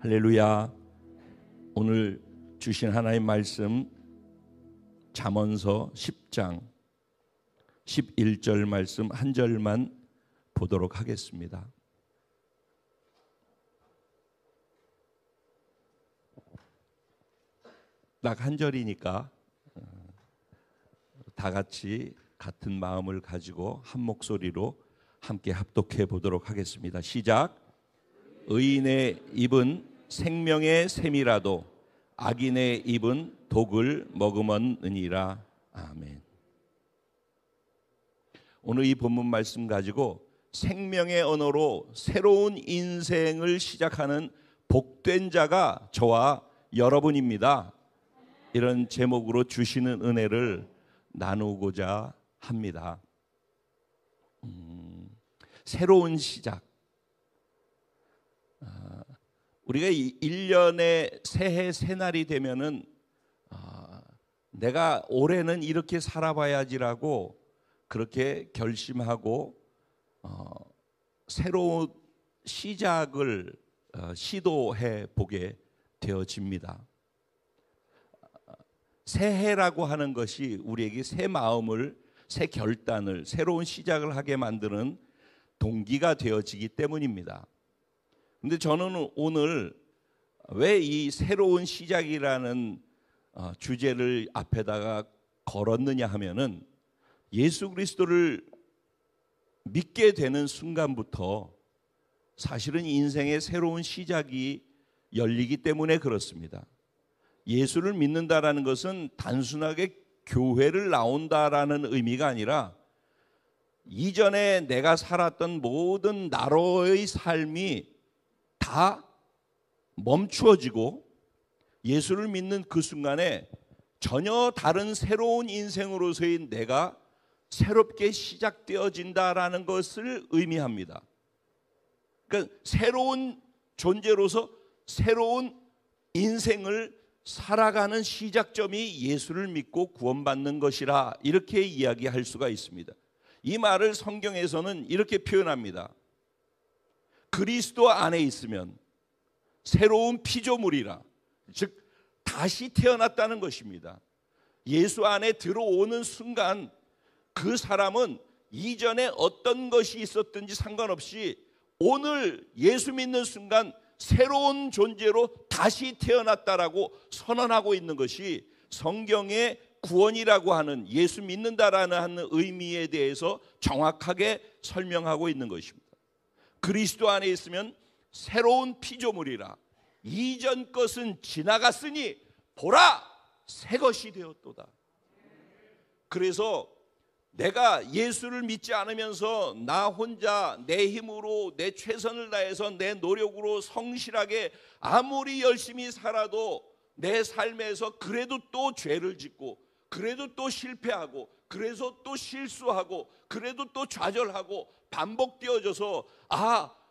할렐루야. 오늘 주신 하나님 말씀 잠언서 10장 11절 말씀 한 절만 보도록 하겠습니다. 딱 한 절이니까 다 같이 같은 마음을 가지고 한 목소리로 함께 합독해 보도록 하겠습니다. 시작. 의인의 입은 생명의 샘이라도 악인의 입은 독을 머금었느니라. 아멘. 오늘 이 본문 말씀 가지고 생명의 언어로 새로운 인생을 시작하는 복된 자가 저와 여러분입니다. 이런 제목으로 주시는 은혜를 나누고자 합니다. 새로운 시작. 우리가 1년에 새해 새날이 되면은 내가 올해는 이렇게 살아봐야지라고 그렇게 결심하고 새로운 시작을 시도해 보게 되어집니다. 새해라고 하는 것이 우리에게 새 마음을, 새 결단을, 새로운 시작을 하게 만드는 동기가 되어지기 때문입니다. 근데 저는 오늘 왜 이 새로운 시작이라는 주제를 앞에다가 걸었느냐 하면은 예수 그리스도를 믿게 되는 순간부터 사실은 인생의 새로운 시작이 열리기 때문에 그렇습니다. 예수를 믿는다라는 것은 단순하게 교회를 나온다라는 의미가 아니라 이전에 내가 살았던 모든 나로의 삶이 다 멈추어지고 예수를 믿는 그 순간에 전혀 다른 새로운 인생으로서의 내가 새롭게 시작되어진다라는 것을 의미합니다. 그러니까 새로운 존재로서 새로운 인생을 살아가는 시작점이 예수를 믿고 구원받는 것이라 이렇게 이야기할 수가 있습니다. 이 말을 성경에서는 이렇게 표현합니다. 그리스도 안에 있으면 새로운 피조물이라, 즉 다시 태어났다는 것입니다. 예수 안에 들어오는 순간 그 사람은 이전에 어떤 것이 있었든지 상관없이 오늘 예수 믿는 순간 새로운 존재로 다시 태어났다라고 선언하고 있는 것이 성경의 구원이라고 하는, 예수 믿는다라는 의미에 대해서 정확하게 설명하고 있는 것입니다. 그리스도 안에 있으면 새로운 피조물이라, 이전 것은 지나갔으니 보라 새 것이 되었도다. 그래서 내가 예수를 믿지 않으면서 나 혼자 내 힘으로 내 최선을 다해서 내 노력으로 성실하게 아무리 열심히 살아도 내 삶에서 그래도 또 죄를 짓고, 그래도 또 실패하고, 그래서 또 실수하고, 그래도 또 좌절하고 반복되어져서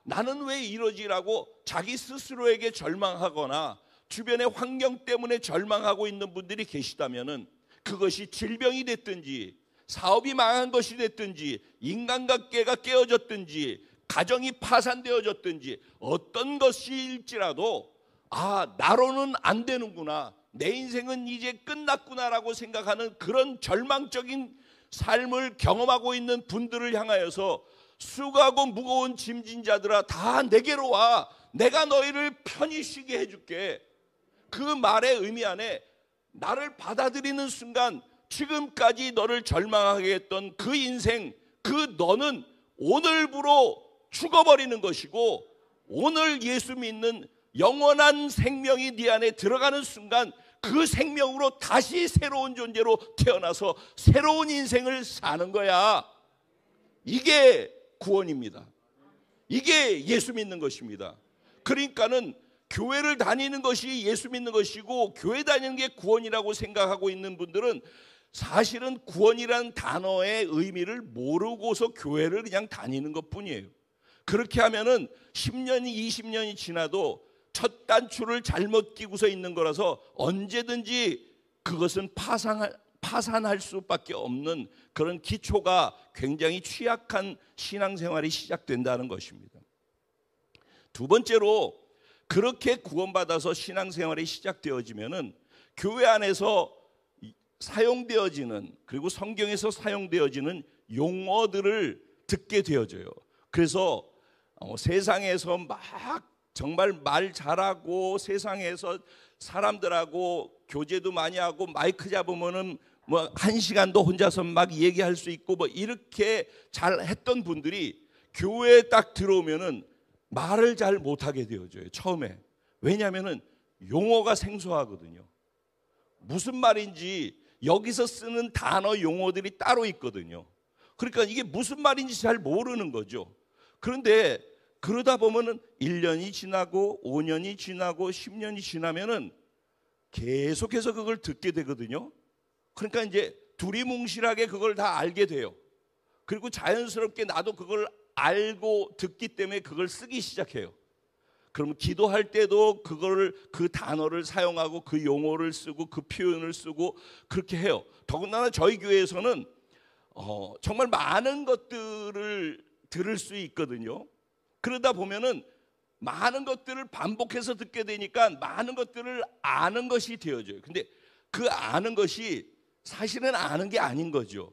나는 왜 이러지라고 자기 스스로에게 절망하거나 주변의 환경 때문에 절망하고 있는 분들이 계시다면은 그것이 질병이 됐든지 사업이 망한 것이 됐든지 인간관계가 깨어졌든지 가정이 파산되어졌든지 어떤 것일지라도 나로는 안 되는구나, 내 인생은 이제 끝났구나라고 생각하는 그런 절망적인 삶을 경험하고 있는 분들을 향하여서 수고하고 무거운 짐진 자들아 다 내게로 와, 내가 너희를 편히 쉬게 해줄게. 그 말의 의미 안에 나를 받아들이는 순간 지금까지 너를 절망하게 했던 그 인생, 그 너는 오늘부로 죽어버리는 것이고, 오늘 예수 믿는 영원한 생명이 네 안에 들어가는 순간 그 생명으로 다시 새로운 존재로 태어나서 새로운 인생을 사는 거야. 이게 구원입니다. 이게 예수 믿는 것입니다. 그러니까는 교회를 다니는 것이 예수 믿는 것이고 교회 다니는 게 구원이라고 생각하고 있는 분들은 사실은 구원이라는 단어의 의미를 모르고서 교회를 그냥 다니는 것뿐이에요. 그렇게 하면은 10년이 20년이 지나도 첫 단추를 잘못 끼고서 있는 거라서 언제든지 그것은 파산할 수밖에 없는 그런 기초가 굉장히 취약한 신앙생활이 시작된다는 것입니다. 두 번째로 그렇게 구원받아서 신앙생활이 시작되어지면은 교회 안에서 사용되어지는, 그리고 성경에서 사용되어지는 용어들을 듣게 되어져요. 그래서 세상에서 막 정말 말 잘하고 세상에서 사람들하고 교제도 많이 하고 마이크 잡으면은 뭐 1시간도 혼자서 막 얘기할 수 있고 뭐 이렇게 잘 했던 분들이 교회에 딱 들어오면은 말을 잘 못하게 되어져요, 처음에. 왜냐하면은 용어가 생소하거든요. 무슨 말인지 여기서 쓰는 단어 용어들이 따로 있거든요. 그러니까 이게 무슨 말인지 잘 모르는 거죠. 그런데 그러다 보면은 1년이 지나고 5년이 지나고 10년이 지나면은 계속해서 그걸 듣게 되거든요. 그러니까 이제 두리뭉실하게 그걸 다 알게 돼요. 그리고 자연스럽게 나도 그걸 알고 듣기 때문에 그걸 쓰기 시작해요. 그러면 기도할 때도 그 단어를 사용하고 그 용어를 쓰고 그 표현을 쓰고 그렇게 해요. 더군다나 저희 교회에서는 정말 많은 것들을 들을 수 있거든요. 그러다 보면은 많은 것들을 반복해서 듣게 되니까 많은 것들을 아는 것이 되어져요. 근데 그 아는 것이 사실은 아는 게 아닌 거죠.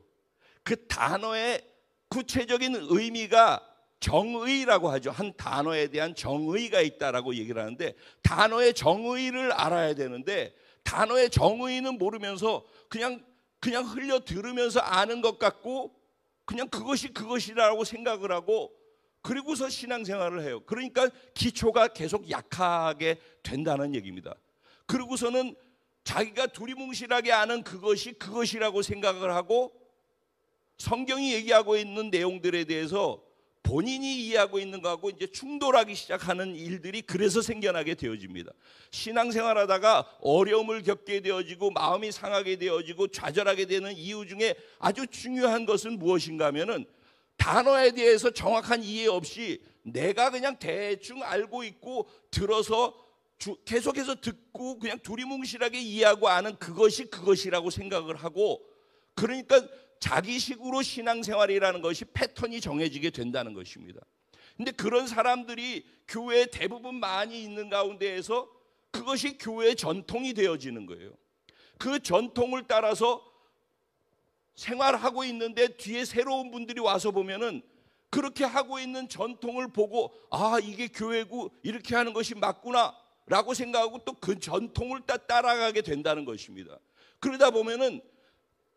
그 단어의 구체적인 의미가 정의라고 하죠. 한 단어에 대한 정의가 있다라고 얘기를 하는데, 단어의 정의를 알아야 되는데 단어의 정의는 모르면서 그냥 흘려 들으면서 아는 것 같고 그냥 그것이라고 생각을 하고 그리고서 신앙생활을 해요. 그러니까 기초가 계속 약하게 된다는 얘기입니다. 그리고서는 자기가 두리뭉실하게 아는 그것이라고 생각을 하고 성경이 얘기하고 있는 내용들에 대해서 본인이 이해하고 있는 것하고 이제 충돌하기 시작하는 일들이 그래서 생겨나게 되어집니다. 신앙생활하다가 어려움을 겪게 되어지고 마음이 상하게 되어지고 좌절하게 되는 이유 중에 아주 중요한 것은 무엇인가 하면은 단어에 대해서 정확한 이해 없이 내가 그냥 대충 알고 있고 들어서 계속해서 듣고 그냥 두리뭉실하게 이해하고 아는 그것이라고 생각을 하고, 그러니까 자기식으로 신앙생활이라는 것이 패턴이 정해지게 된다는 것입니다. 근데 그런 사람들이 교회에 대부분 많이 있는 가운데에서 그것이 교회의 전통이 되어지는 거예요. 그 전통을 따라서 생활하고 있는데 뒤에 새로운 분들이 와서 보면은 그렇게 하고 있는 전통을 보고 이게 교회고 이렇게 하는 것이 맞구나 라고 생각하고 또 그 전통을 따라가게 된다는 것입니다. 그러다 보면은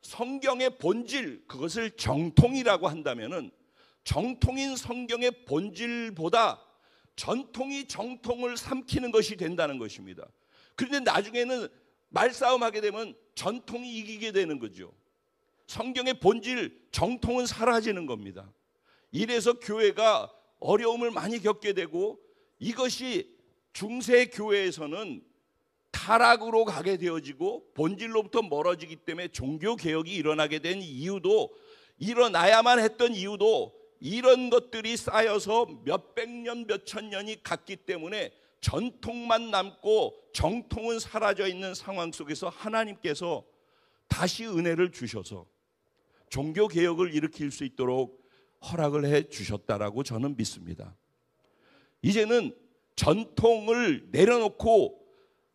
성경의 본질, 그것을 정통이라고 한다면은 정통인 성경의 본질보다 전통이 정통을 삼키는 것이 된다는 것입니다. 그런데 나중에는 말싸움하게 되면 전통이 이기게 되는 거죠. 성경의 본질, 정통은 사라지는 겁니다. 이래서 교회가 어려움을 많이 겪게 되고, 이것이 중세 교회에서는 타락으로 가게 되어지고 본질로부터 멀어지기 때문에 종교개혁이 일어나게 된 이유도, 일어나야만 했던 이유도 이런 것들이 쌓여서 몇백 년, 몇천 년이 갔기 때문에 전통만 남고 정통은 사라져 있는 상황 속에서 하나님께서 다시 은혜를 주셔서 종교개혁을 일으킬 수 있도록 허락을 해 주셨다라고 저는 믿습니다. 이제는 전통을 내려놓고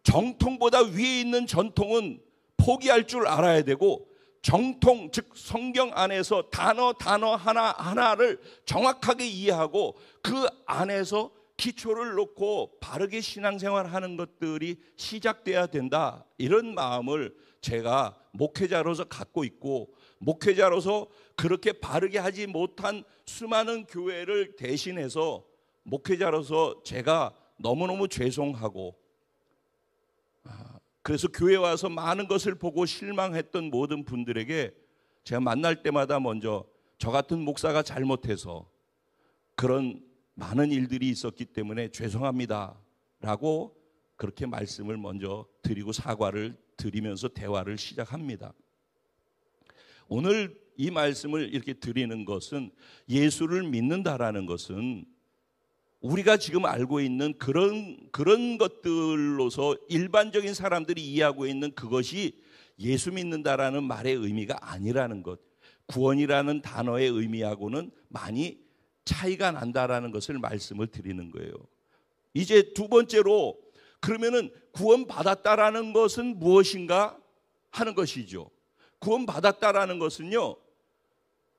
정통보다 위에 있는 전통은 포기할 줄 알아야 되고, 정통, 즉 성경 안에서 단어 하나하나를 정확하게 이해하고 그 안에서 기초를 놓고 바르게 신앙생활하는 것들이 시작돼야 된다, 이런 마음을 제가 목회자로서 갖고 있고, 목회자로서 그렇게 바르게 하지 못한 수많은 교회를 대신해서 목회자로서 제가 너무너무 죄송하고, 그래서 교회 와서 많은 것을 보고 실망했던 모든 분들에게 제가 만날 때마다 먼저 저 같은 목사가 잘못해서 그런 많은 일들이 있었기 때문에 죄송합니다 라고 그렇게 말씀을 먼저 드리고 사과를 드리면서 대화를 시작합니다. 오늘 이 말씀을 이렇게 드리는 것은, 예수를 믿는다라는 것은 우리가 지금 알고 있는 그런 것들로서 일반적인 사람들이 이해하고 있는 그것이 예수 믿는다라는 말의 의미가 아니라는 것, 구원이라는 단어의 의미하고는 많이 차이가 난다라는 것을 말씀을 드리는 거예요. 이제 두 번째로, 그러면은 구원받았다라는 것은 무엇인가 하는 것이죠. 구원받았다라는 것은요,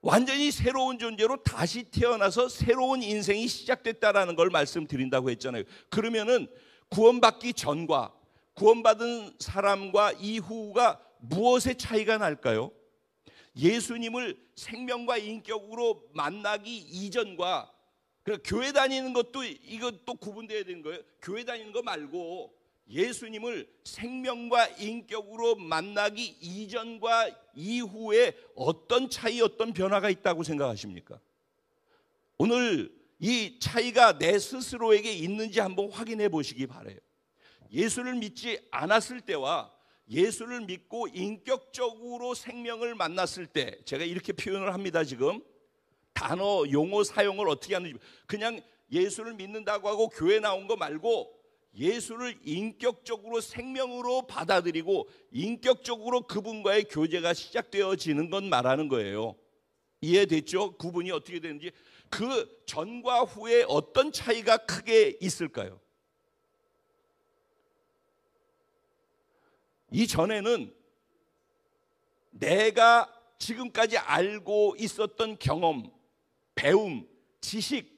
완전히 새로운 존재로 다시 태어나서 새로운 인생이 시작됐다라는 걸 말씀드린다고 했잖아요. 그러면은 구원받기 전과 구원받은 사람과 이후가 무엇의 차이가 날까요? 예수님을 생명과 인격으로 만나기 이전과, 그러니까 교회 다니는 것도 이것도 구분돼야 되는 거예요. 교회 다니는 거 말고 예수님을 생명과 인격으로 만나기 이전과 이후에 어떤 차이, 어떤 변화가 있다고 생각하십니까? 오늘 이 차이가 내 스스로에게 있는지 한번 확인해 보시기 바라요. 예수를 믿지 않았을 때와 예수를 믿고 인격적으로 생명을 만났을 때, 제가 이렇게 표현을 합니다. 지금 단어 용어 사용을 어떻게 하는지, 그냥 예수를 믿는다고 하고 교회 나온 거 말고 예수를 인격적으로 생명으로 받아들이고 인격적으로 그분과의 교제가 시작되어지는 건 말하는 거예요. 이해됐죠? 구분이 어떻게 되는지. 그 전과 후에 어떤 차이가 크게 있을까요? 이전에는 내가 지금까지 알고 있었던 경험, 배움, 지식,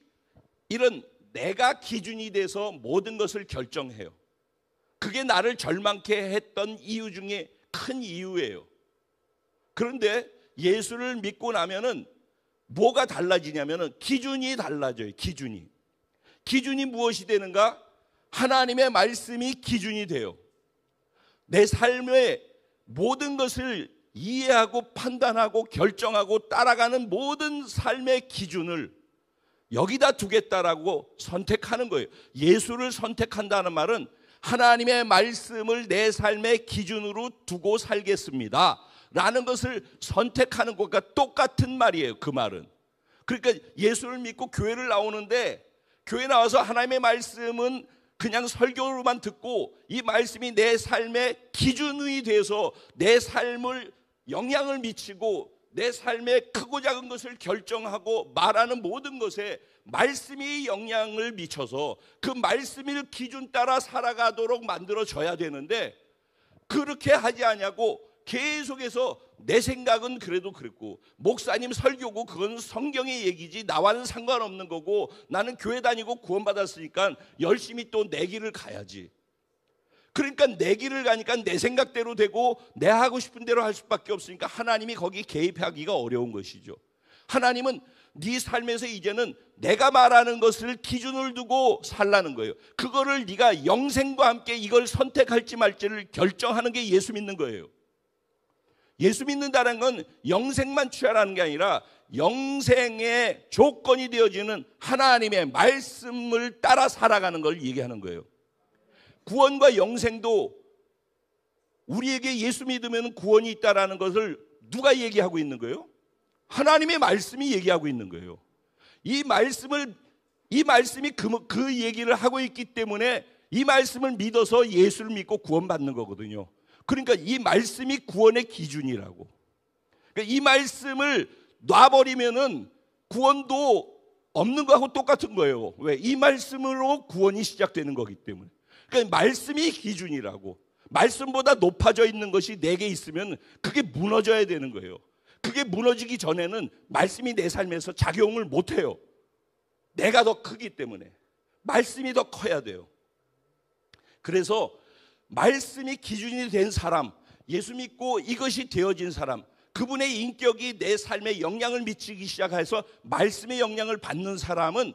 이런 내가 기준이 돼서 모든 것을 결정해요. 그게 나를 절망케 했던 이유 중에 큰 이유예요. 그런데 예수를 믿고 나면은 뭐가 달라지냐면은 기준이 달라져요. 기준이 무엇이 되는가? 하나님의 말씀이 기준이 돼요. 내 삶의 모든 것을 이해하고 판단하고 결정하고 따라가는 모든 삶의 기준을 여기다 두겠다라고 선택하는 거예요. 예수를 선택한다는 말은 하나님의 말씀을 내 삶의 기준으로 두고 살겠습니다 라는 것을 선택하는 것과 똑같은 말이에요. 그 말은. 그러니까 예수를 믿고 교회를 나오는데, 교회 나와서 하나님의 말씀은 그냥 설교로만 듣고 이 말씀이 내 삶의 기준이 돼서 내 삶을 영향을 미치고 내 삶의 크고 작은 것을 결정하고 말하는 모든 것에 말씀이 영향을 미쳐서 그 말씀을 기준 따라 살아가도록 만들어져야 되는데, 그렇게 하지 않냐고 계속해서 내 생각은 그래도 그랬고, 목사님 설교고 그건 성경의 얘기지 나와는 상관없는 거고, 나는 교회 다니고 구원받았으니까 열심히 또 내 길을 가야지. 그러니까 내 길을 가니까 내 생각대로 되고 내 하고 싶은 대로 할 수밖에 없으니까 하나님이 거기 개입하기가 어려운 것이죠. 하나님은 네 삶에서 이제는 내가 말하는 것을 기준을 두고 살라는 거예요. 그거를 네가 영생과 함께 이걸 선택할지 말지를 결정하는 게 예수 믿는 거예요. 예수 믿는다는 건 영생만 취하라는 게 아니라 영생의 조건이 되어지는 하나님의 말씀을 따라 살아가는 걸 얘기하는 거예요. 구원과 영생도 우리에게 예수 믿으면 구원이 있다라는 것을 누가 얘기하고 있는 거예요? 하나님의 말씀이 얘기하고 있는 거예요. 이 말씀이 그 얘기를 하고 있기 때문에 이 말씀을 믿어서 예수를 믿고 구원받는 거거든요. 그러니까 이 말씀이 구원의 기준이라고. 그러니까 이 말씀을 놔버리면은 구원도 없는 거하고 똑같은 거예요. 왜? 이 말씀으로 구원이 시작되는 거기 때문에. 그러니까 말씀이 기준이라고. 말씀보다 높아져 있는 것이 내게 있으면 그게 무너져야 되는 거예요. 그게 무너지기 전에는 말씀이 내 삶에서 작용을 못해요. 내가 더 크기 때문에. 말씀이 더 커야 돼요. 그래서 말씀이 기준이 된 사람, 예수 믿고 이것이 되어진 사람, 그분의 인격이 내 삶에 영향을 미치기 시작해서 말씀의 영향을 받는 사람은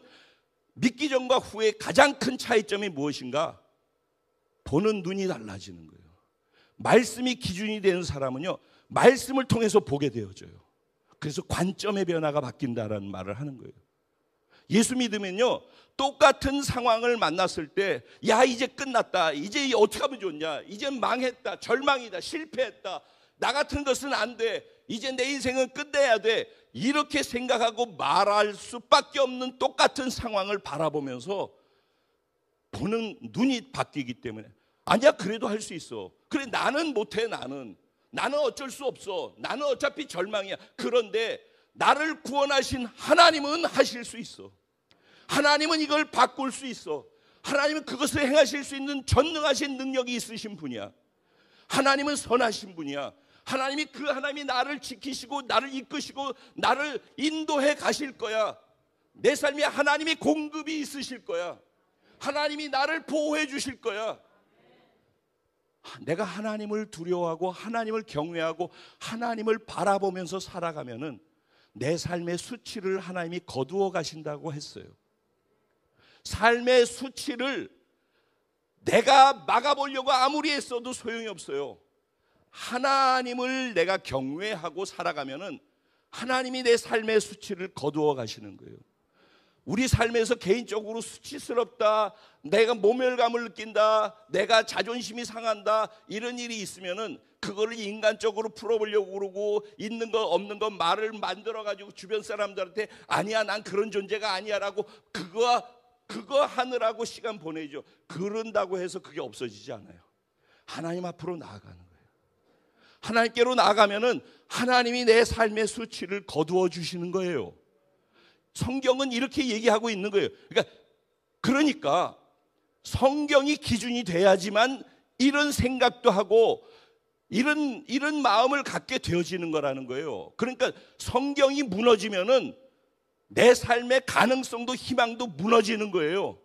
믿기 전과 후에 가장 큰 차이점이 무엇인가? 보는 눈이 달라지는 거예요. 말씀이 기준이 되는 사람은요, 말씀을 통해서 보게 되어져요. 그래서 관점의 변화가 바뀐다라는 말을 하는 거예요. 예수 믿으면요, 똑같은 상황을 만났을 때, 야, 이제 끝났다, 이제 어떻게 하면 좋냐, 이제 망했다, 절망이다, 실패했다, 나 같은 것은 안 돼, 이제 내 인생은 끝내야 돼, 이렇게 생각하고 말할 수밖에 없는 똑같은 상황을 바라보면서 보는 눈이 바뀌기 때문에, 아니야, 그래도 할 수 있어, 그래, 나는 못해, 나는 어쩔 수 없어, 나는 어차피 절망이야. 그런데 나를 구원하신 하나님은 하실 수 있어. 하나님은 이걸 바꿀 수 있어. 하나님은 그것을 행하실 수 있는 전능하신 능력이 있으신 분이야. 하나님은 선하신 분이야. 하나님이 나를 지키시고 나를 이끄시고 나를 인도해 가실 거야. 내 삶에 하나님의 공급이 있으실 거야. 하나님이 나를 보호해 주실 거야. 내가 하나님을 두려워하고 하나님을 경외하고 하나님을 바라보면서 살아가면은 내 삶의 수치를 하나님이 거두어 가신다고 했어요. 삶의 수치를 내가 막아보려고 아무리 했어도 소용이 없어요. 하나님을 내가 경외하고 살아가면은 하나님이 내 삶의 수치를 거두어 가시는 거예요. 우리 삶에서 개인적으로 수치스럽다, 내가 모멸감을 느낀다, 내가 자존심이 상한다, 이런 일이 있으면은 그거를 인간적으로 풀어보려고 그러고 있는 거 없는 거 말을 만들어가지고 주변 사람들한테 아니야, 난 그런 존재가 아니야 라고 그거 하느라고 시간 보내죠. 그런다고 해서 그게 없어지지 않아요. 하나님 앞으로 나아가는 거예요. 하나님께로 나아가면은 하나님이 내 삶의 수치를 거두어 주시는 거예요. 성경은 이렇게 얘기하고 있는 거예요. 그러니까 성경이 기준이 돼야지만 이런 생각도 하고 이런 마음을 갖게 되어지는 거라는 거예요. 그러니까 성경이 무너지면은 내 삶의 가능성도 희망도 무너지는 거예요.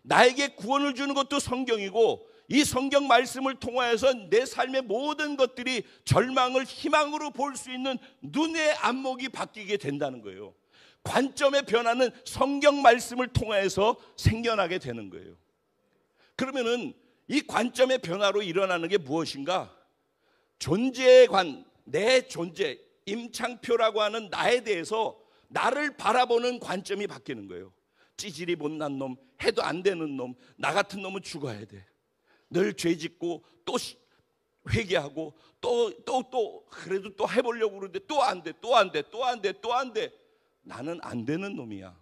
나에게 구원을 주는 것도 성경이고 이 성경 말씀을 통하여서 내 삶의 모든 것들이 절망을 희망으로 볼 수 있는 눈의 안목이 바뀌게 된다는 거예요. 관점의 변화는 성경 말씀을 통해서 생겨나게 되는 거예요. 그러면은 이 관점의 변화로 일어나는 게 무엇인가? 존재관, 내 존재, 임창표라고 하는 나에 대해서 나를 바라보는 관점이 바뀌는 거예요. 찌질이 못난 놈, 해도 안 되는 놈, 나 같은 놈은 죽어야 돼. 늘 죄짓고 또 회개하고 또 그래도 또 해보려고 그러는데 또 안 돼. 나는 안 되는 놈이야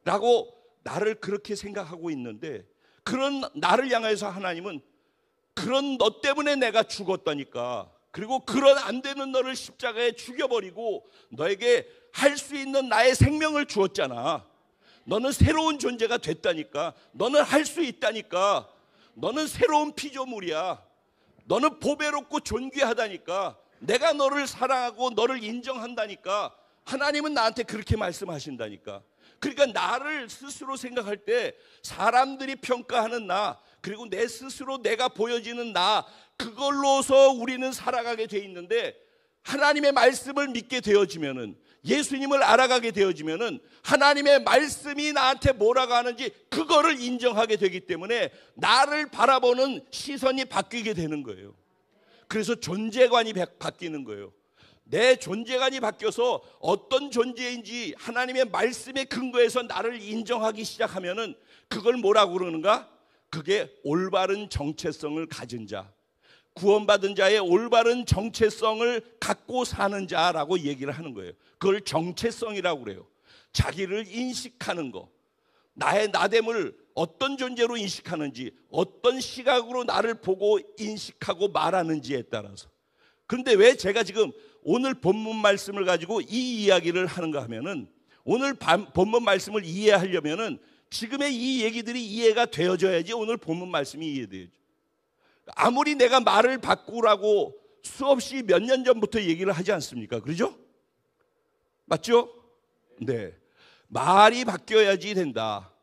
라고 나를 그렇게 생각하고 있는데, 그런 나를 향해서 하나님은 그런 너 때문에 내가 죽었다니까, 그리고 그런 안 되는 너를 십자가에 죽여버리고 너에게 할 수 있는 나의 생명을 주었잖아. 너는 새로운 존재가 됐다니까. 너는 할 수 있다니까. 너는 새로운 피조물이야. 너는 보배롭고 존귀하다니까. 내가 너를 사랑하고 너를 인정한다니까. 하나님은 나한테 그렇게 말씀하신다니까. 그러니까 나를 스스로 생각할 때 사람들이 평가하는 나, 그리고 내 스스로 내가 보여지는 나, 그걸로서 우리는 살아가게 돼 있는데, 하나님의 말씀을 믿게 되어지면은, 예수님을 알아가게 되어지면은 하나님의 말씀이 나한테 뭐라고 하는지 그거를 인정하게 되기 때문에 나를 바라보는 시선이 바뀌게 되는 거예요. 그래서 존재관이 바뀌는 거예요. 내 존재관이 바뀌어서 어떤 존재인지 하나님의 말씀에 근거해서 나를 인정하기 시작하면은 그걸 뭐라고 그러는가? 그게 올바른 정체성을 가진 자, 구원받은 자의 올바른 정체성을 갖고 사는 자라고 얘기를 하는 거예요. 그걸 정체성이라고 그래요. 자기를 인식하는 거, 나의 나됨을 어떤 존재로 인식하는지, 어떤 시각으로 나를 보고 인식하고 말하는지에 따라서. 그런데 왜 제가 지금 오늘 본문 말씀을 가지고 이 이야기를 하는가 하면은, 오늘 본문 말씀을 이해하려면은 지금의 이 얘기들이 이해가 되어져야지 오늘 본문 말씀이 이해되죠. 아무리 내가 말을 바꾸라고 수없이 몇 년 전부터 얘기를 하지 않습니까? 그러죠? 맞죠? 네. 말이 바뀌어야지 된다.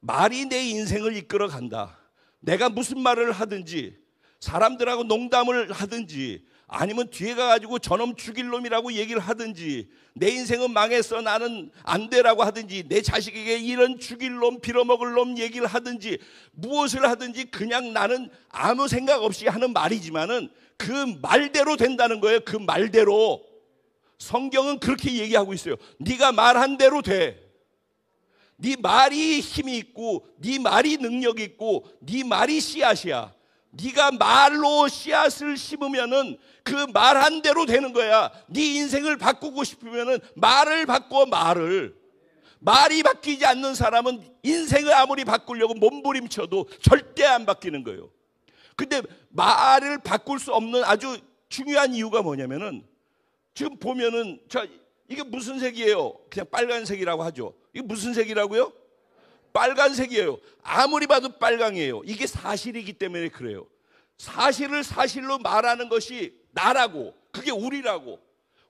말이 내 인생을 이끌어 간다. 내가 무슨 말을 하든지, 사람들하고 농담을 하든지, 아니면 뒤에 가가지고 저놈 죽일 놈이라고 얘기를 하든지, 내 인생은 망했어 나는 안 되라고 하든지, 내 자식에게 이런 죽일 놈 빌어먹을 놈 얘기를 하든지, 무엇을 하든지 그냥 나는 아무 생각 없이 하는 말이지만은 그 말대로 된다는 거예요. 그 말대로. 성경은 그렇게 얘기하고 있어요. 네가 말한 대로 돼. 네 말이 힘이 있고 네 말이 능력이 있고 네 말이 씨앗이야. 네가 말로 씨앗을 심으면은 그 말한 대로 되는 거야. 네 인생을 바꾸고 싶으면은 말을 바꿔. 말이 바뀌지 않는 사람은 인생을 아무리 바꾸려고 몸부림쳐도 절대 안 바뀌는 거예요. 근데 말을 바꿀 수 없는 아주 중요한 이유가 뭐냐면은, 지금 보면은 이게 무슨 색이에요? 그냥 빨간색이라고 하죠. 이게 무슨 색이라고요? 빨간색이에요. 아무리 봐도 빨강이에요. 이게 사실이기 때문에 그래요. 사실을 사실로 말하는 것이 나라고, 그게 우리라고.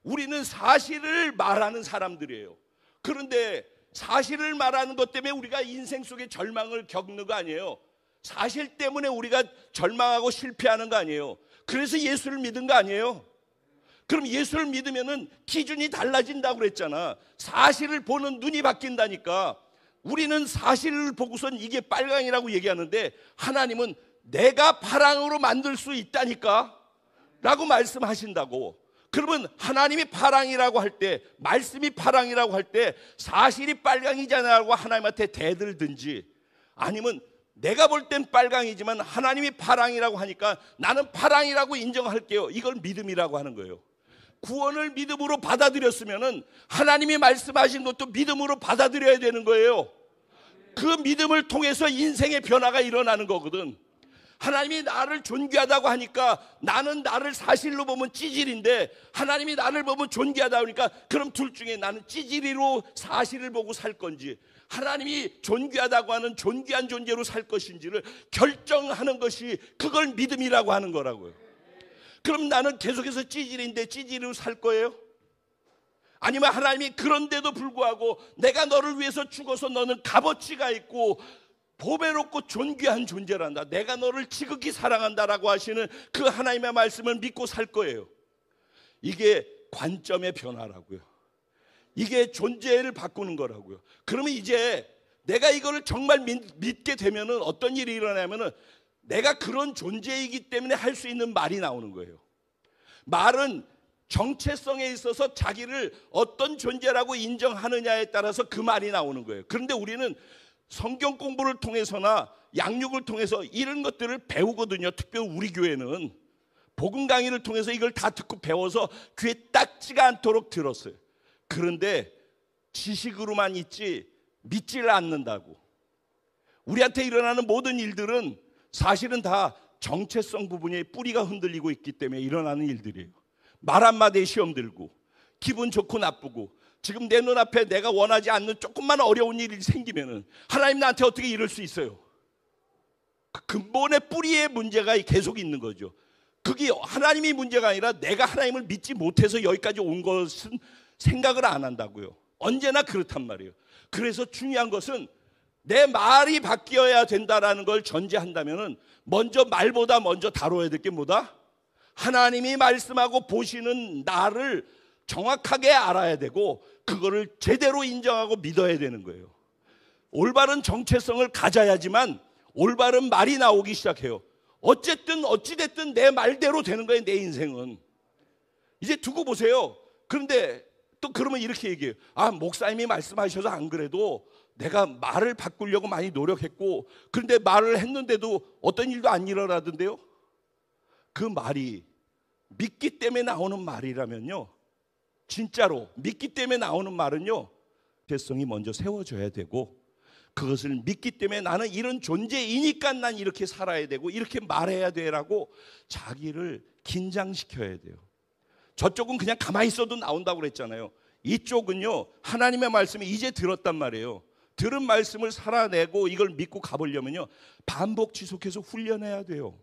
우리는 사실을 말하는 사람들이에요. 그런데 사실을 말하는 것 때문에 우리가 인생 속에 절망을 겪는 거 아니에요. 사실 때문에 우리가 절망하고 실패하는 거 아니에요. 그래서 예수를 믿은 거 아니에요. 그럼 예수를 믿으면은 기준이 달라진다고 그랬잖아. 사실을 보는 눈이 바뀐다니까. 우리는 사실을 보고선 이게 빨강이라고 얘기하는데 하나님은 내가 파랑으로 만들 수 있다니까 라고 말씀하신다고. 그러면 하나님이 파랑이라고 할 때, 말씀이 파랑이라고 할 때 사실이 빨강이잖아라고 하나님한테 대들든지, 아니면 내가 볼 땐 빨강이지만 하나님이 파랑이라고 하니까 나는 파랑이라고 인정할게요. 이걸 믿음이라고 하는 거예요. 구원을 믿음으로 받아들였으면은 하나님이 말씀하신 것도 믿음으로 받아들여야 되는 거예요. 그 믿음을 통해서 인생의 변화가 일어나는 거거든. 하나님이 나를 존귀하다고 하니까 나는 나를 사실로 보면 찌질인데, 하나님이 나를 보면 존귀하다 하니까 그럼 둘 중에 나는 찌질이로 사실을 보고 살 건지, 하나님이 존귀하다고 하는 존귀한 존재로 살 것인지를 결정하는 것이, 그걸 믿음이라고 하는 거라고요. 그럼 나는 계속해서 찌질인데 찌질이로 살 거예요? 아니면 하나님이 그런데도 불구하고 내가 너를 위해서 죽어서 너는 값어치가 있고 보배롭고 존귀한 존재란다, 내가 너를 지극히 사랑한다라고 하시는 그 하나님의 말씀을 믿고 살 거예요. 이게 관점의 변화라고요. 이게 존재를 바꾸는 거라고요. 그러면 이제 내가 이거를 정말 믿게 되면은 어떤 일이 일어나면은 내가 그런 존재이기 때문에 할 수 있는 말이 나오는 거예요. 말은 정체성에 있어서 자기를 어떤 존재라고 인정하느냐에 따라서 그 말이 나오는 거예요. 그런데 우리는 성경 공부를 통해서나 양육을 통해서 이런 것들을 배우거든요. 특별히 우리 교회는 복음 강의를 통해서 이걸 다 듣고 배워서 귀에 딱지가 않도록 들었어요. 그런데 지식으로만 있지 믿지를 않는다고. 우리한테 일어나는 모든 일들은 사실은 다 정체성 부분에 뿌리가 흔들리고 있기 때문에 일어나는 일들이에요. 말 한마디에 시험 들고 기분 좋고 나쁘고, 지금 내 눈앞에 내가 원하지 않는 조금만 어려운 일이 생기면은 하나님 나한테 어떻게 이럴 수 있어요? 그 근본의 뿌리의 문제가 계속 있는 거죠. 그게 하나님이 문제가 아니라 내가 하나님을 믿지 못해서 여기까지 온 것은 생각을 안 한다고요. 언제나 그렇단 말이에요. 그래서 중요한 것은 내 말이 바뀌어야 된다라는 걸 전제한다면은 먼저 말보다 먼저 다뤄야 될 게 뭐다? 하나님이 말씀하고 보시는 나를 정확하게 알아야 되고 그거를 제대로 인정하고 믿어야 되는 거예요. 올바른 정체성을 가져야지만 올바른 말이 나오기 시작해요. 어쨌든 어찌됐든 내 말대로 되는 거예요. 내 인생은. 이제 두고 보세요. 그런데 또 그러면 이렇게 얘기해요. 아, 목사님이 말씀하셔서 안 그래도 내가 말을 바꾸려고 많이 노력했고, 그런데 말을 했는데도 어떤 일도 안 일어나던데요. 그 말이 믿기 때문에 나오는 말이라면요, 진짜로 믿기 때문에 나오는 말은요, 정체성이 먼저 세워져야 되고, 그것을 믿기 때문에 나는 이런 존재이니까 난 이렇게 살아야 되고 이렇게 말해야 되라고 자기를 긴장시켜야 돼요. 저쪽은 그냥 가만히 있어도 나온다고 그랬잖아요. 이쪽은요, 하나님의 말씀을 이제 들었단 말이에요. 들은 말씀을 살아내고 이걸 믿고 가보려면요, 반복 지속해서 훈련해야 돼요.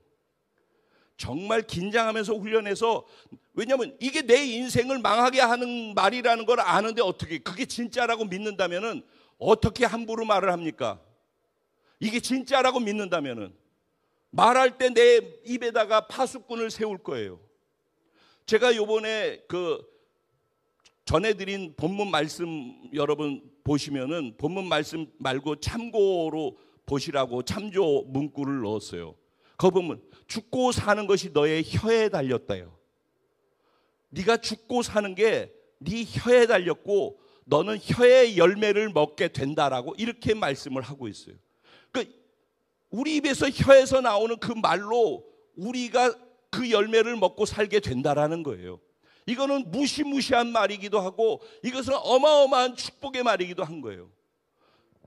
정말 긴장하면서 훈련해서, 왜냐하면 이게 내 인생을 망하게 하는 말이라는 걸 아는데 어떻게 그게 진짜라고 믿는다면은 어떻게 함부로 말을 합니까? 이게 진짜라고 믿는다면은 말할 때 내 입에다가 파수꾼을 세울 거예요. 제가 요번에 전해드린 본문 말씀 여러분 보시면은 본문 말씀 말고 참고로 보시라고 참조 문구를 넣었어요. 거기 보면 죽고 사는 것이 너의 혀에 달렸다요. 네가 죽고 사는 게 네 혀에 달렸고 너는 혀의 열매를 먹게 된다라고 이렇게 말씀을 하고 있어요. 그러니까 우리 입에서 혀에서 나오는 그 말로 우리가 그 열매를 먹고 살게 된다라는 거예요. 이거는 무시무시한 말이기도 하고 이것은 어마어마한 축복의 말이기도 한 거예요.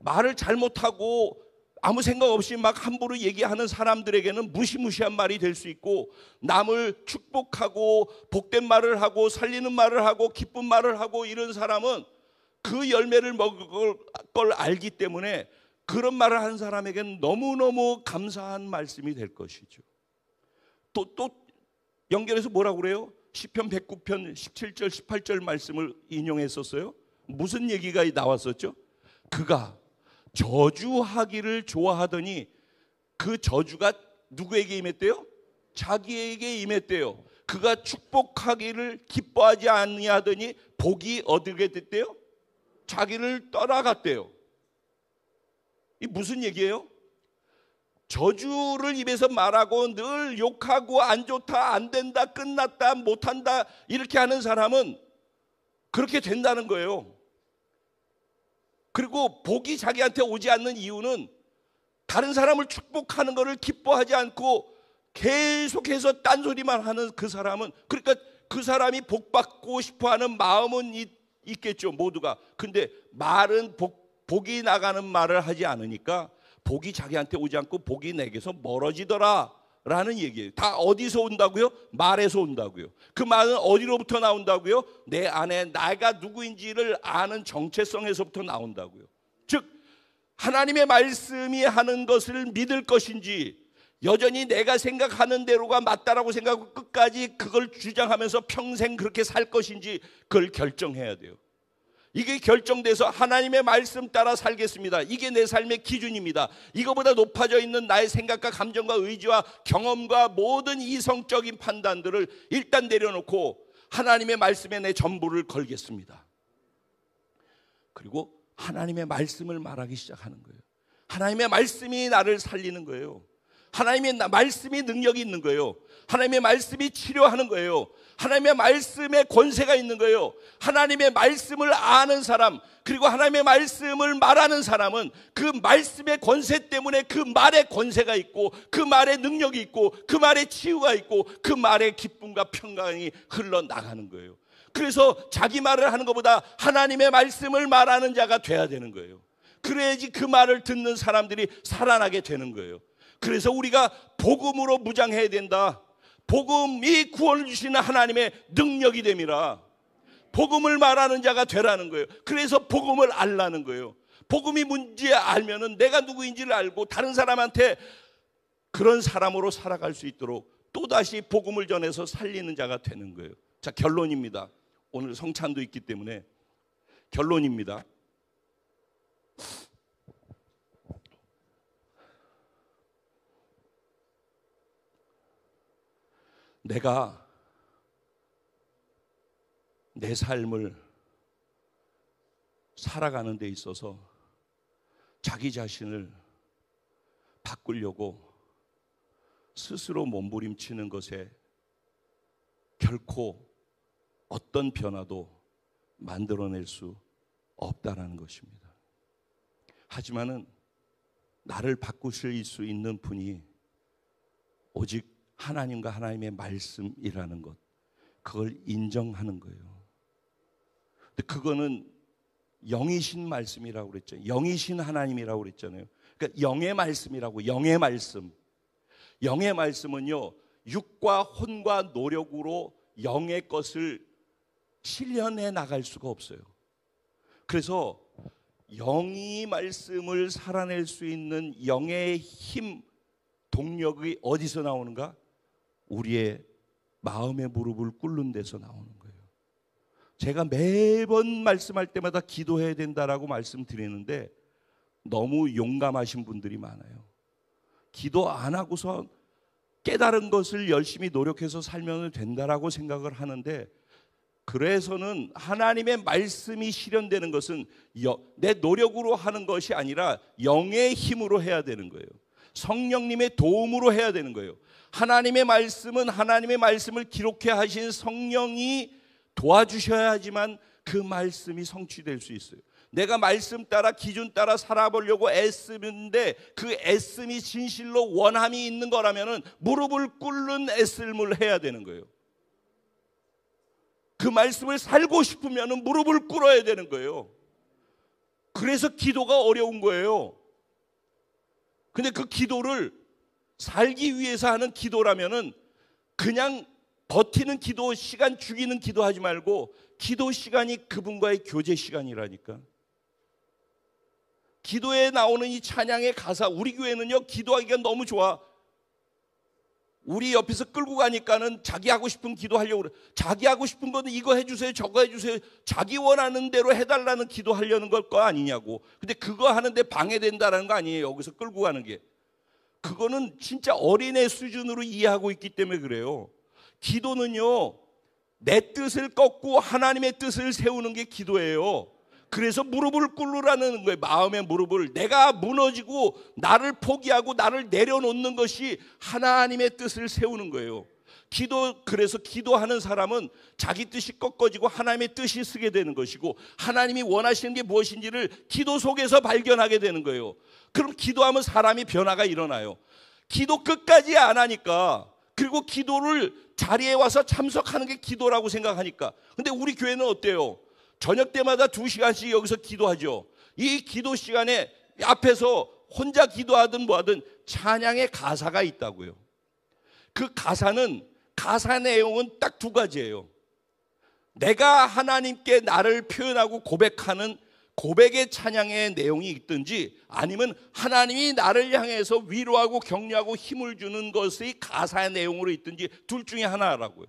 말을 잘못하고 아무 생각 없이 막 함부로 얘기하는 사람들에게는 무시무시한 말이 될 수 있고, 남을 축복하고 복된 말을 하고 살리는 말을 하고 기쁜 말을 하고 이런 사람은 그 열매를 먹을 걸 알기 때문에 그런 말을 하는 사람에게는 너무너무 감사한 말씀이 될 것이죠. 또 연결해서 뭐라고 그래요? 시편 109편 17절 18절 말씀을 인용했었어요. 무슨 얘기가 나왔었죠? 그가 저주하기를 좋아하더니 그 저주가 누구에게 임했대요? 자기에게 임했대요. 그가 축복하기를 기뻐하지 아니하더니 복이 어떻게 됐대요? 자기를 떠나갔대요. 이 무슨 얘기예요? 저주를 입에서 말하고 늘 욕하고 안 좋다, 안 된다, 끝났다, 못한다 이렇게 하는 사람은 그렇게 된다는 거예요. 그리고 복이 자기한테 오지 않는 이유는 다른 사람을 축복하는 것을 기뻐하지 않고 계속해서 딴소리만 하는 그 사람은, 그러니까 그 사람이 복받고 싶어하는 마음은 있겠죠, 모두가. 근데 말은 복이 나가는 말을 하지 않으니까 복이 자기한테 오지 않고 복이 내게서 멀어지더라 라는 얘기예요. 다 어디서 온다고요? 말에서 온다고요. 그 말은 어디로부터 나온다고요? 내 안에 내가 누구인지를 아는 정체성에서부터 나온다고요. 즉 하나님의 말씀이 하는 것을 믿을 것인지, 여전히 내가 생각하는 대로가 맞다라고 생각하고 끝까지 그걸 주장하면서 평생 그렇게 살 것인지 그걸 결정해야 돼요. 이게 결정돼서 하나님의 말씀 따라 살겠습니다, 이게 내 삶의 기준입니다, 이거보다 높아져 있는 나의 생각과 감정과 의지와 경험과 모든 이성적인 판단들을 일단 내려놓고 하나님의 말씀에 내 전부를 걸겠습니다. 그리고 하나님의 말씀을 말하기 시작하는 거예요. 하나님의 말씀이 나를 살리는 거예요. 하나님의 말씀이 능력이 있는 거예요. 하나님의 말씀이 치료하는 거예요. 하나님의 말씀에 권세가 있는 거예요. 하나님의 말씀을 아는 사람, 그리고 하나님의 말씀을 말하는 사람은 그 말씀의 권세 때문에 그 말에 권세가 있고, 그 말에 능력이 있고, 그 말에 치유가 있고, 그 말에 기쁨과 평강이 흘러나가는 거예요. 그래서 자기 말을 하는 것보다 하나님의 말씀을 말하는 자가 돼야 되는 거예요. 그래야지 그 말을 듣는 사람들이 살아나게 되는 거예요. 그래서 우리가 복음으로 무장해야 된다. 복음이 구원을 주시는 하나님의 능력이 됨이라. 복음을 말하는 자가 되라는 거예요. 그래서 복음을 알라는 거예요. 복음이 뭔지 알면은 내가 누구인지를 알고 다른 사람한테 그런 사람으로 살아갈 수 있도록 또다시 복음을 전해서 살리는 자가 되는 거예요. 자, 결론입니다. 오늘 성찬도 있기 때문에 결론입니다. 내가 내 삶을 살아가는 데 있어서 자기 자신을 바꾸려고 스스로 몸부림치는 것에 결코 어떤 변화도 만들어낼 수 없다라는 것입니다. 하지만은 나를 바꾸실 수 있는 분이 오직 하나님과 하나님의 말씀이라는 것, 그걸 인정하는 거예요. 근데 그거는 영이신 말씀이라고 그랬죠. 영이신 하나님이라고 그랬잖아요. 그러니까 영의 말씀이라고. 영의 말씀. 영의 말씀은요, 육과 혼과 노력으로 영의 것을 실현해 나갈 수가 없어요. 그래서 영이 말씀을 살아낼 수 있는 영의 힘, 동력이 어디서 나오는가? 우리의 마음의 무릎을 꿇는 데서 나오는 거예요. 제가 매번 말씀할 때마다 기도해야 된다라고 말씀드리는데 너무 용감하신 분들이 많아요. 기도 안 하고서 깨달은 것을 열심히 노력해서 살면 된다라고 생각을 하는데, 그래서는 하나님의 말씀이 실현되는 것은 내 노력으로 하는 것이 아니라 영의 힘으로 해야 되는 거예요. 성령님의 도움으로 해야 되는 거예요. 하나님의 말씀은 하나님의 말씀을 기록해 하신 성령이 도와주셔야지만 그 말씀이 성취될 수 있어요. 내가 말씀 따라 기준 따라 살아보려고 애쓰는데 그 애씀이 진실로 원함이 있는 거라면 무릎을 꿇는 애씀을 해야 되는 거예요. 그 말씀을 살고 싶으면 무릎을 꿇어야 되는 거예요. 그래서 기도가 어려운 거예요. 근데 그 기도를 살기 위해서 하는 기도라면은 그냥 버티는 기도, 시간 죽이는 기도 하지 말고 기도 시간이 그분과의 교제 시간이라니까. 기도에 나오는 이 찬양의 가사, 우리 교회는요 기도하기가 너무 좋아. 우리 옆에서 끌고 가니까는 자기 하고 싶은 기도하려고 그래. 자기 하고 싶은 거는 이거 해주세요, 저거 해주세요. 자기 원하는 대로 해달라는 기도하려는 걸 거 아니냐고. 근데 그거 하는데 방해된다라는 거 아니에요, 여기서 끌고 가는 게. 그거는 진짜 어린애 수준으로 이해하고 있기 때문에 그래요. 기도는요 내 뜻을 꺾고 하나님의 뜻을 세우는 게 기도예요. 그래서 무릎을 꿇으라는 거예요. 마음의 무릎을. 내가 무너지고 나를 포기하고 나를 내려놓는 것이 하나님의 뜻을 세우는 거예요. 그래서 기도하는 사람은 자기 뜻이 꺾어지고 하나님의 뜻이 쓰게 되는 것이고, 하나님이 원하시는 게 무엇인지를 기도 속에서 발견하게 되는 거예요. 그럼 기도하면 사람이 변화가 일어나요. 기도 끝까지 안 하니까, 그리고 기도를 자리에 와서 참석하는 게 기도라고 생각하니까. 근데 우리 교회는 어때요? 저녁 때마다 2시간씩 여기서 기도하죠. 이 기도 시간에 앞에서 혼자 기도하든 뭐하든 찬양의 가사가 있다고요. 그 가사 내용은 딱 2가지예요. 내가 하나님께 나를 표현하고 고백하는 고백의 찬양의 내용이 있든지, 아니면 하나님이 나를 향해서 위로하고 격려하고 힘을 주는 것의 가사의 내용으로 있든지 둘 중에 하나라고요.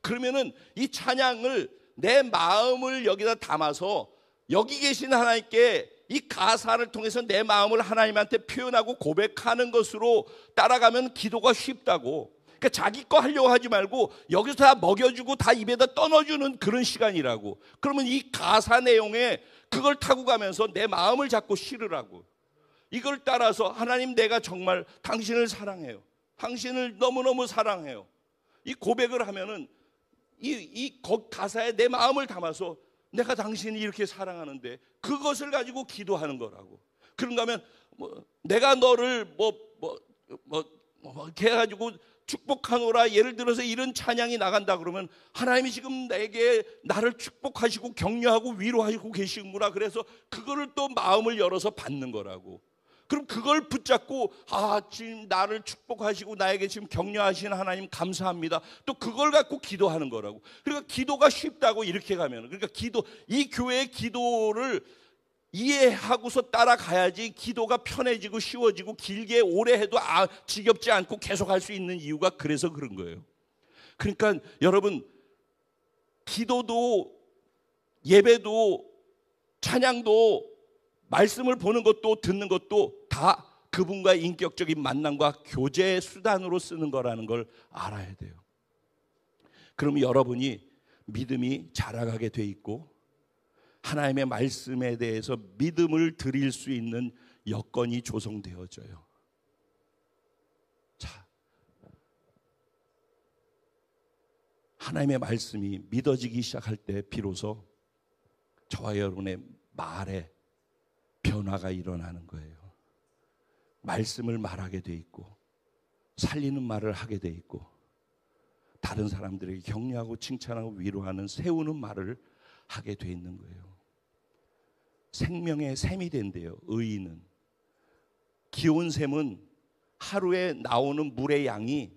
그러면은 이 찬양을, 내 마음을 여기다 담아서 여기 계신 하나님께 이 가사를 통해서 내 마음을 하나님한테 표현하고 고백하는 것으로 따라가면 기도가 쉽다고. 그러니까 자기 거 하려고 하지 말고 여기서 다 먹여주고 다 입에다 떠넣어주는 그런 시간이라고. 그러면 이 가사 내용에 그걸 타고 가면서 내 마음을 잡고 실으라고. 이걸 따라서 하나님, 내가 정말 당신을 사랑해요. 당신을 너무너무 사랑해요. 이 고백을 하면은 이 가사에 내 마음을 담아서 내가 당신이 이렇게 사랑하는데 그것을 가지고 기도하는 거라고. 그런가 하면 내가 너를 이렇게 해가지고 축복하노라, 예를 들어서 이런 찬양이 나간다 그러면 하나님이 지금 내게 나를 축복하시고 격려하고 위로하시고 계시는구나. 그래서 그거를 또 마음을 열어서 받는 거라고. 그럼 그걸 붙잡고, 지금 나를 축복하시고 나에게 지금 격려하시는 하나님 감사합니다. 또 그걸 갖고 기도하는 거라고. 그러니까 기도가 쉽다고 이렇게 가면, 그러니까 이 교회의 기도를 이해하고서 따라가야지 기도가 편해지고 쉬워지고 길게 오래 해도 지겹지 않고 계속 할 수 있는 이유가 그래서 그런 거예요. 그러니까 여러분, 기도도 예배도 찬양도 말씀을 보는 것도 듣는 것도 다 그분과의 인격적인 만남과 교제의 수단으로 쓰는 거라는 걸 알아야 돼요. 그러면 여러분이 믿음이 자라가게 돼 있고 하나님의 말씀에 대해서 믿음을 드릴 수 있는 여건이 조성되어져요. 자, 하나님의 말씀이 믿어지기 시작할 때 비로소 저와 여러분의 말에 변화가 일어나는 거예요. 말씀을 말하게 돼 있고 살리는 말을 하게 돼 있고 다른 사람들에게 격려하고 칭찬하고 위로하는 세우는 말을 하게 돼 있는 거예요. 생명의 샘이 된대요. 의인은. 기온샘은 하루에 나오는 물의 양이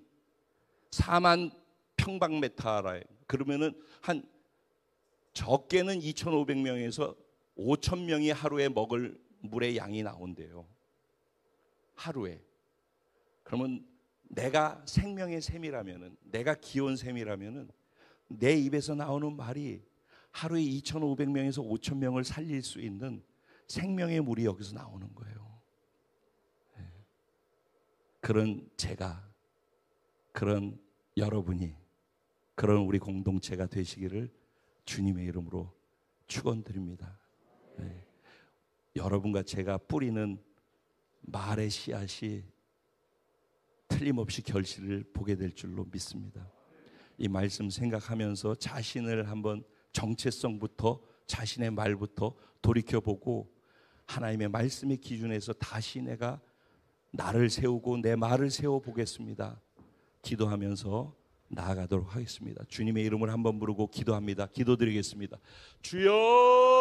4만 평방메타라요. 그러면은 한 적게는 2,500명에서 5,000명이 하루에 먹을 물의 양이 나온대요. 하루에. 그러면 내가 생명의 샘이라면은, 내가 기온샘이라면은 내 입에서 나오는 말이 하루에 2,500명에서 5,000명을 살릴 수 있는 생명의 물이 여기서 나오는 거예요. 그런 제가, 그런 여러분이, 그런 우리 공동체가 되시기를 주님의 이름으로 축원드립니다. 여러분과 제가 뿌리는 말의 씨앗이 틀림없이 결실을 보게 될 줄로 믿습니다. 이 말씀 생각하면서 자신을 한번 정체성부터 자신의 말부터 돌이켜보고 하나님의 말씀의 기준에서 다시 내가 나를 세우고 내 말을 세워보겠습니다. 기도하면서 나아가도록 하겠습니다. 주님의 이름을 한번 부르고 기도합니다. 기도드리겠습니다. 주여!